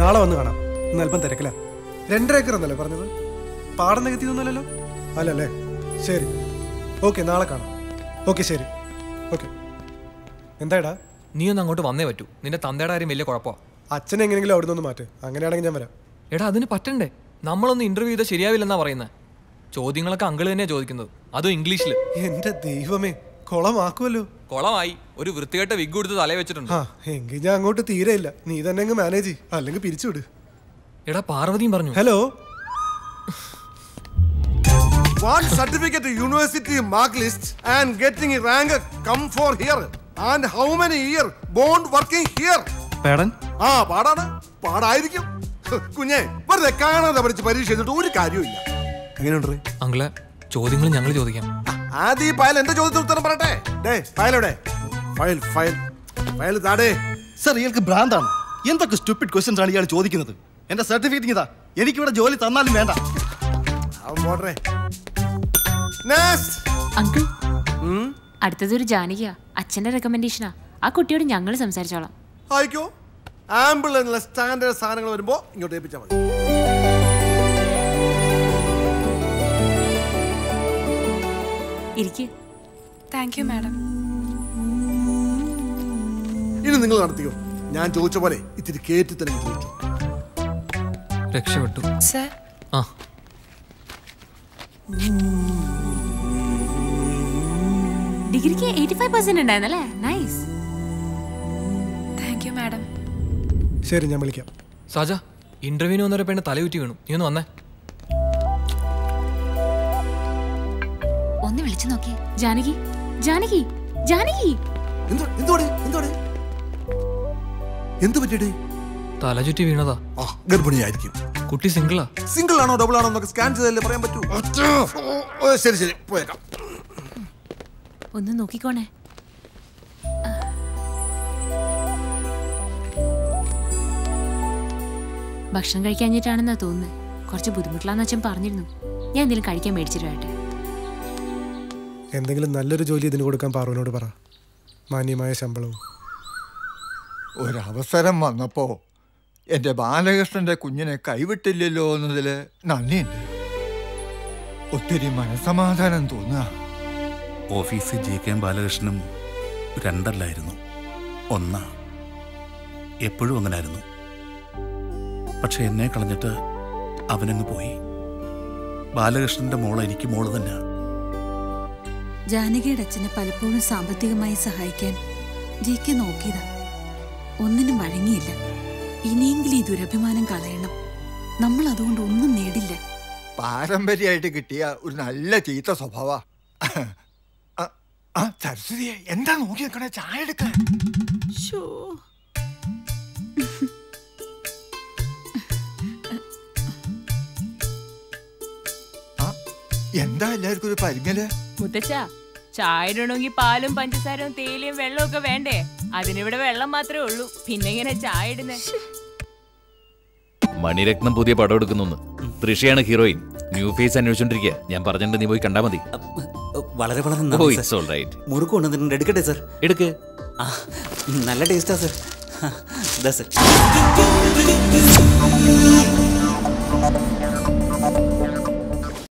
നാളെ വന്ന് കാണാം. ഇന്ന് അല്പം തിരക്കില്ല. 2.5 ഏക്കർ എന്നല്ലേ പറഞ്ഞത്? പാടം നികത്തിയൊന്നുമല്ലല്ലോ? അല്ലല്ലേ? ശരി, ഓക്കെ, നാളെ കാണാം. ഓക്കെ, ശരി, ഓക്കെ. എന്താടാ? നീ ഒന്ന് അങ്ങോട്ട് വന്നേ പറ്റൂ. നിന്റെ തന്തയുടെ കാര്യം വലിയ കുഴപ്പമാണ്. അച്ഛനെ എങ്ങനെയെങ്കിലും അവിടെ നിന്ന് മാറ്റ്. അങ്ങനെയാണെങ്കിൽ ഞാൻ വരാം. എടാ, അതിന് പറ്റണ്ടേ? നമ്മളൊന്ന് ഇന്റർവ്യൂ ചെയ്താൽ ശരിയാവില്ലെന്നാ പറയുന്നത്. ചോദ്യങ്ങളൊക്കെ അങ്കിള് തന്നെയാണ് ചോദിക്കുന്നത്, അതും ഇംഗ്ലീഷിൽ. എന്റെ ദൈവമേ, കൊളമാക്കുമല്ലോ. കൊളമായി. ഒരു വൃത്തികെട്ട വിഗ് കൊടുത്ത് തലയിൽ വെച്ചിട്ടുണ്ട്. എങ്കിൽ ഞാൻ അങ്ങോട്ട് തീരെ ഇല്ല. നീ തന്നെ അങ്ങ് മാനേജ് ചെയ്യ്, അല്ലെങ്കിൽ പിരിച്ചുവിട്. എടാ, പാർവതിയും പറഞ്ഞു. Hello. One certificate university mark list and getting a rank come for here. And how many year bond working here? പേടൻ? പാടാണ്. പാടായിരിക്കും. കുഞ്ഞെ, വെറുതെ കാണാതെ പഠിച്ച് പരീക്ഷ എഴുതിട്ട് ഒരു കാര്യമില്ല. എങ്ങനെയുണ്ട് അങ്കിളെ? ചോദ്യങ്ങൾ ഞങ്ങൾ ചോദിക്കാം. ആദ്യം ഈ ഫയൽ എന്റെ ചോദ്യത്തിന് ഉത്തരം പറയട്ടെ. ഫയൽ ഫയൽ ഫയൽ ഫയൽ താടേ. സർ, ഇയാൾക്ക് ഭ്രാന്താണ്. എന്തൊക്കെ സ്റ്റുപ്പിഡ് ക്വസ്റ്റ്യൻസ് ആണ് ഇയാൾ ചോദിക്കുന്നത്? എന്റെ സർട്ടിഫിക്കറ്റ് ഇതാ. എനിക്കിവിടെ ജോലി തന്നാലും വേണ്ട. അങ്കിൾ, അടുത്തതൊരു ജാനകിയാ. അച്ഛന്റെ റെക്കമെൻഡേഷനാ. ആ കുട്ടിയോട് ഞങ്ങൾ സംസാരിച്ചോളാം. ആയിക്കോ. ആമ്പിൾ എന്നുള്ള സ്റ്റാൻഡേർഡ് സാധനങ്ങൾ വരുമ്പോ ഇങ്ങോട്ട് ഏൽപ്പിച്ചാൽ മതി. ഇരിക്ക്. Thank you madam. ഇനി നിങ്ങൾ നടത്തിയോ. ഞാൻ ചോദിച്ച പോലെ ഇത്തിരി കേറ്റി തന്നെ ചോദിച്ചു. രക്ഷപ്പെട്ടു സർ. ഡിഗ്രിക്ക് 85% ഉണ്ടായിരുന്നല്ലേ? നൈസ്. Thank you madam. ശരി, ഞാൻ വിളിക്കാം. സാജ, ഇന്റർവ്യൂവിന് വന്നൊരു പെണ്ണ് തലയുറ്റി വീണു. നീ ഒന്ന് വന്നേ. ഒന്ന് വിളിച്ചു നോക്കി. ജാനകി, ജാനകി, ജാനകി. എന്ത് പറ്റിയേ? തല ചുറ്റി വീണതാ. ഗർഭിണിയായിരിക്കും. കുട്ടി സിംഗിളാ? സിംഗിൾ ആണോ ഡബിൾ ആണോ എന്നൊക്കെ സ്കാൻ ചെയ്തല്ലേ പറയാൻ പറ്റൂ. ശരി ശരി, പോയേക്കാം. ഒന്ന് നോക്കിക്കോണേ. ഭക്ഷണം കഴിക്കാഞ്ഞിട്ടാണെന്നാ തോന്നുന്നത്. കുറച്ച് ബുദ്ധിമുട്ടില്ലാന്ന് അച്ഛൻ പറഞ്ഞിരുന്നു. ഞാൻ എന്തെങ്കിലും കഴിക്കാൻ മേടിച്ചിട്ട്. എന്തെങ്കിലും നല്ലൊരു ജോലി ഇതിന് കൊടുക്കാൻ പാറുവിനോട് പറ. മാന്യമായ ശമ്പളവും. ഒരവസരം വന്നപ്പോ എൻ്റെ ബാലകൃഷ്ണന്റെ കുഞ്ഞിനെ കൈവിട്ടില്ലല്ലോ എന്നതിൽ നന്ദിയുണ്ട്. ഒത്തിരി മനസ്സമാധാനം തോന്നുക. ഓഫീസിൽ JK ബാലകൃഷ്ണനും രണ്ടല്ലായിരുന്നു, ഒന്നാ. എപ്പോഴും അങ്ങനായിരുന്നു. പക്ഷെ എന്നെ കളഞ്ഞിട്ട് അവനങ്ങ് പോയി. ബാലകൃഷ്ണന്റെ മോള് എനിക്ക് മോള് തന്നെ. ജാനകിയുടെ അച്ഛനെ പലപ്പോഴും സാമ്പത്തികമായി സഹായിക്കാൻ JK നോക്കിയതാ. ഒന്നിനും വഴങ്ങിയില്ല. ഇനിയെങ്കിലും ഈ ദുരഭിമാനം കളയണം. നമ്മൾ അതുകൊണ്ട് ഒന്നും നേടില്ല. പാരമ്പര്യമായിട്ട് കിട്ടിയ ഒരു നല്ല ചീത്ത സ്വഭാവ. സരസ്വതിയെ എന്താ നോക്കി നിൽക്കണേ? ചായ എടുക്കാൻ. എന്താ എല്ലാവർക്കും ഒരു പരിങ്ങല്? മുത്തച്ഛ, ചായ ഇടണമെങ്കിൽ പാലും പഞ്ചസാരവും തേയിലയും വെള്ളവും ഒക്കെ വേണ്ടേ? അതിനിവിടെ വെള്ളം മാത്രമേ ഉള്ളൂ. പിന്നെ ഇങ്ങനെ ചായ ഇടുന്നേ? മണിരത്നം പുതിയ പടം എടുക്കുന്നു. തൃഷയാണ് ഹീറോയിൻ. ന്യൂ ഫേസ് അന്വേഷിച്ചോണ്ടിരിക്കുക. ഞാൻ പറഞ്ഞിട്ട് നീ പോയി കണ്ടാ മതി. വളരെ വളരെ മുറുക്ക് കൊണ്ടുവന്നിട്ടുണ്ട്. എടുക്കട്ടെ സർ? എടുക്ക്. നല്ല ടേസ്റ്റാ സർ.